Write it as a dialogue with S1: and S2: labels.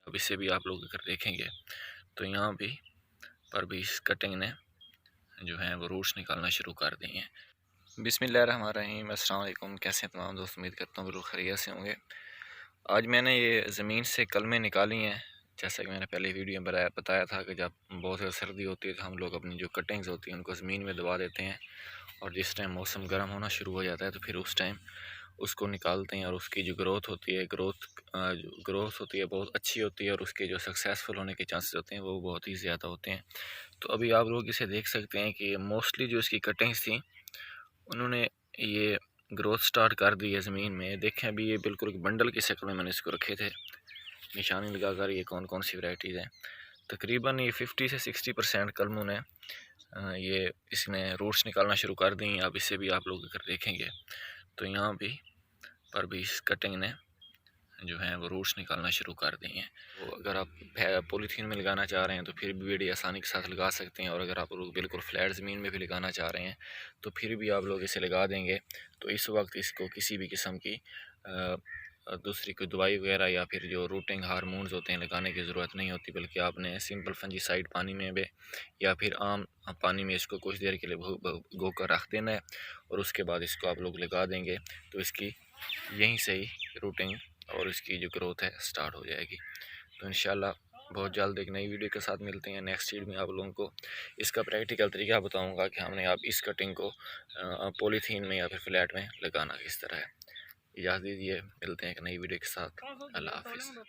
S1: अब इसे भी आप लोग अगर देखेंगे तो यहाँ भी पर भी इस कटिंग ने जो है वो रूट्स निकालना शुरू कर दिए हैं। बिस्मिल्लाहिर्रहमानिर्रहीम, अस्सलाम वालेकुम। कैसे हैं तमाम दोस्त? उम्मीद करता हूँ बिल्कुल खैरियत से होंगे। आज मैंने ये ज़मीन से कलमें निकाली हैं। जैसा कि मैंने पहले वीडियो में बताया था कि जब बहुत ज़्यादा सर्दी होती है तो हम लोग अपनी जो कटिंग्स होती हैं उनको ज़मीन में दबा देते हैं, और जिस टाइम मौसम गर्म होना शुरू हो जाता है तो फिर उस टाइम उसको निकालते हैं, और उसकी जो ग्रोथ होती है बहुत अच्छी होती है, और उसके जो सक्सेसफुल होने के चांसेस होते हैं वो बहुत ही ज़्यादा होते हैं। तो अभी आप लोग इसे देख सकते हैं कि मोस्टली जो इसकी कटिंग्स थी उन्होंने ये ग्रोथ स्टार्ट कर दी है ज़मीन में। देखें अभी ये बिल्कुल एक बंडल की शक्ल में मैंने इसको रखे थे, निशानी लगाकर ये कौन कौन सी वैरायटीज़ हैं। तकरीबन ये 50 से 60% कलमों ने ये इसने रूट्स निकालना शुरू कर दी। अब इसे भी आप लोग अगर देखेंगे तो यहाँ भी पर भी इस कटिंग ने जो है वो रूट्स निकालना शुरू कर दिए हैं। तो अगर आप पॉलीथीन में लगाना चाह रहे हैं तो फिर भी बड़ी आसानी के साथ लगा सकते हैं, और अगर आप लोग बिल्कुल फ्लैट ज़मीन में भी लगाना चाह रहे हैं तो फिर भी आप लोग इसे लगा देंगे। तो इस वक्त इसको किसी भी किस्म की दूसरी कोई दवाई वगैरह या फिर जो रूटिंग हार्मोन्स होते हैं लगाने की ज़रूरत नहीं होती, बल्कि आपने सिंपल फंजीसाइड पानी में भी या फिर आम पानी में इसको कुछ देर के लिए भगो कर रख देना है, और उसके बाद इसको आप लोग लगा देंगे तो इसकी यहीं से ही रूटिंग और इसकी जो ग्रोथ है स्टार्ट हो जाएगी। तो इंशाल्लाह बहुत जल्द एक नई वीडियो के साथ मिलते हैं। नेक्स्ट वीडियो में आप लोगों को इसका प्रैक्टिकल तरीका बताऊंगा कि हमने आप इस कटिंग को पॉलीथीन में या फिर फ्लैट में लगाना किस तरह है। इजाज़त दीजिए, मिलते हैं एक नई वीडियो के साथ। अल्लाह हाफिज़।